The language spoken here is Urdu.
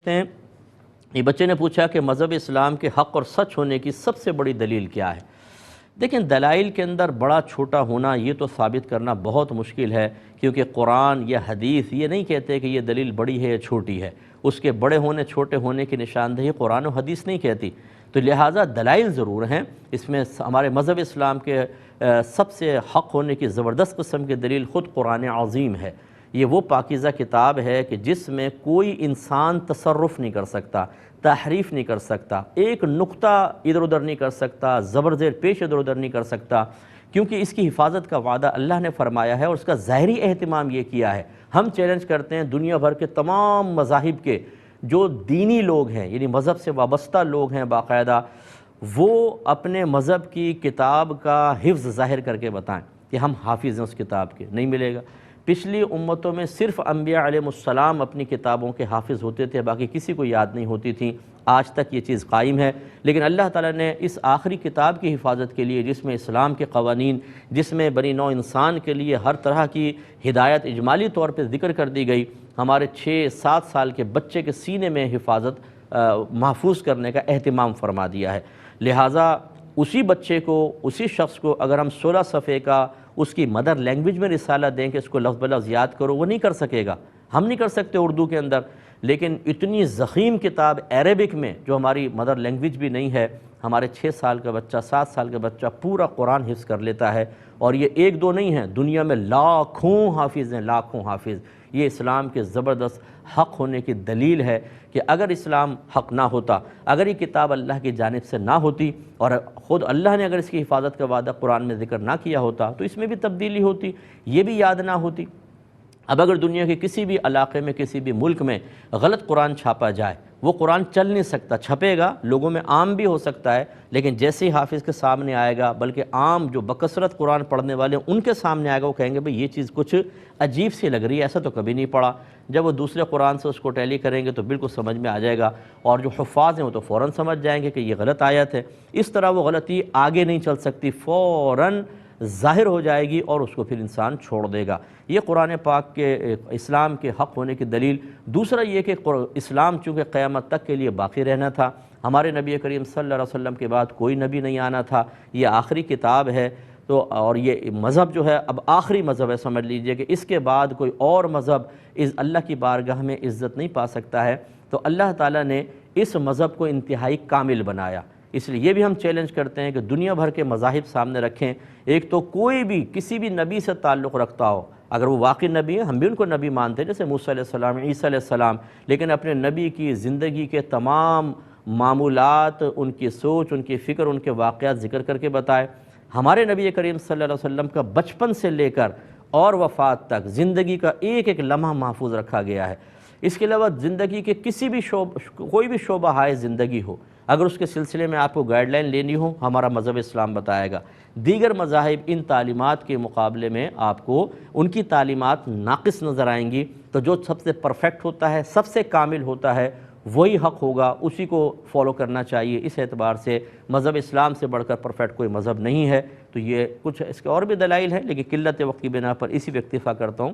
پوچھتے ہیں، یہ بچے نے پوچھا کہ مذہب اسلام کے حق اور سچ ہونے کی سب سے بڑی دلیل کیا ہے؟ دیکھیں، دلائل کے اندر بڑا چھوٹا ہونا یہ تو ثابت کرنا بہت مشکل ہے، کیونکہ قرآن یا حدیث یہ نہیں کہتے کہ یہ دلیل بڑی ہے یا چھوٹی ہے، اس کے بڑے ہونے چھوٹے ہونے کی نشاندہی قرآن و حدیث نہیں کہتی۔ تو لہٰذا دلائل ضرور ہیں، اس میں ہمارے مذہب اسلام کے سب سے حق ہونے کی زبردست قسم کی دلیل خود قرآن عظیم ہے۔ یہ وہ پاکیزہ کتاب ہے کہ جس میں کوئی انسان تصرف نہیں کر سکتا، تحریف نہیں کر سکتا، ایک نقطہ ادھر ادھر نہیں کر سکتا، زبر زیر پیش ادھر ادھر نہیں کر سکتا، کیونکہ اس کی حفاظت کا وعدہ اللہ نے فرمایا ہے اور اس کا ظاہری اہتمام یہ کیا ہے۔ ہم چیلنج کرتے ہیں دنیا بھر کے تمام مذاہب کے جو دینی لوگ ہیں، یعنی مذہب سے وابستہ لوگ ہیں باقاعدہ، وہ اپنے مذہب کی کتاب کا حفظ ظاہر کر کے بتائیں کہ ہم حافظ ہیں اس کتاب کے، نہیں ملے گا۔ پچھلی امتوں میں صرف انبیاء علیہ السلام اپنی کتابوں کے حافظ ہوتے تھے، باقی کسی کو یاد نہیں ہوتی تھیں۔ آج تک یہ چیز قائم ہے، لیکن اللہ تعالیٰ نے اس آخری کتاب کی حفاظت کے لیے، جس میں اسلام کے قوانین، جس میں بنی نوع انسان کے لیے ہر طرح کی ہدایت اجمالی طور پہ ذکر کر دی گئی، ہمارے 6-7 سال کے بچے کے سینے میں حفاظت محفوظ کرنے کا اہتمام فرما دیا ہے۔ لہٰذا اسی بچے کو، اسی شخص کو اگر ہم 16 صفحے کا اس کی مدر لینگویج میں رسالہ دیں کہ اس کو لفظ بلفظ یاد کرو، وہ نہیں کر سکے گا، ہم نہیں کر سکتے اردو کے اندر۔ لیکن اتنی ضخیم کتاب عربک میں جو ہماری مدر لینگویج بھی نہیں ہے، ہمارے 6 سال کا بچہ، 7 سال کا بچہ پورا قرآن حفظ کر لیتا ہے، اور یہ ایک دو نہیں ہیں، دنیا میں لاکھوں حافظ ہیں، لاکھوں حافظ۔ یہ اسلام کے زبردست حق ہونے کی دلیل ہے کہ اگر اسلام حق نہ ہوتا، اگر یہ کتاب اللہ کی جانب سے نہ ہوتی، اور خود اللہ نے اگر اس کی حفاظت کا وعدہ قرآن میں ذکر نہ کیا ہوتا، تو اس میں بھی تبدیلی ہوتی، یہ بھی یاد نہ ہوتی۔ اب اگر دنیا کے کسی بھی علاقے میں، کسی بھی ملک میں غلط قرآن چھاپا جائے، وہ قرآن چل نہیں سکتا، چھپے گا، لوگوں میں عام بھی ہو سکتا ہے، لیکن جیسے ہی حافظ کے سامنے آئے گا، بلکہ عام جو بکثرت قرآن پڑھنے والے ہیں ان کے سامنے آئے گا، وہ کہیں گے بھئی یہ چیز کچھ عجیب سی لگ رہی ہے، ایسا تو کبھی نہیں پڑھا۔ جب وہ دوسرے قرآن سے اس کو ٹیلی کریں گے تو بالکل سمجھ میں آ جائے گا، اور جو حفاظ ہیں وہ تو فوراً سمجھ جائیں گے کہ یہ غلط آیت ہے۔ اس طرح وہ غلطی آگے نہیں چل سکتی، فوراً ظاہر ہو جائے گی اور اس کو پھر انسان چھوڑ دے گا۔ یہ قرآن پاک کے اسلام کے حق ہونے کی دلیل۔ دوسرا یہ کہ اسلام چونکہ قیامت تک کے لیے باقی رہنا تھا، ہمارے نبی کریم صلی اللہ علیہ وسلم کے بعد کوئی نبی نہیں آنا تھا، یہ آخری کتاب ہے، تو اور یہ مذہب جو ہے اب آخری مذہب ہے، سمجھ لیجئے کہ اس کے بعد کوئی اور مذہب اللہ کی بارگاہ میں عزت نہیں پا سکتا ہے، تو اللہ تعالیٰ نے اس مذہب کو انتہائی کامل بنایا۔ اس لیے یہ بھی ہم چیلنج کرتے ہیں کہ دنیا بھر کے مذاہب سامنے رکھیں، ایک تو کوئی بھی کسی بھی نبی سے تعلق رکھتا ہو، اگر وہ واقعی نبی ہے، ہم بھی ان کو نبی مانتے ہیں، جیسے موسیٰ علیہ السلام، عیسیٰ علیہ السلام، لیکن اپنے نبی کی زندگی کے تمام معمولات، ان کی سوچ، ان کی فکر، ان کے واقعات ذکر کر کے بتائے۔ ہمارے نبی کریم صلی اللہ علیہ وسلم کا بچپن سے لے کر اور وفات تک زندگی کا ایک ایک لمحہ محفوظ رکھا گیا ہے۔ اس کے علاوہ زندگی کے کسی بھی کوئی بھی شعبہ ہائے زندگی ہو، اگر اس کے سلسلے میں آپ کو گائیڈ لائن لینی ہو، ہمارا مذہب اسلام بتائے گا۔ دیگر مذاہب ان تعلیمات کے مقابلے میں آپ کو ان کی تعلیمات ناقص نظر آئیں گی، تو جو سب سے پرفیکٹ ہوتا ہے، سب سے کامل ہوتا ہے، وہی حق ہوگا، اسی کو فالو کرنا چاہیے۔ اس اعتبار سے مذہب اسلام سے بڑھ کر پرفیکٹ کوئی مذہب نہیں ہے۔ تو یہ کچھ اس کے اور بھی دلائل ہیں، لیکن قلت وقت کی بنا پر اسی پہ اکتفا کرتا ہوں۔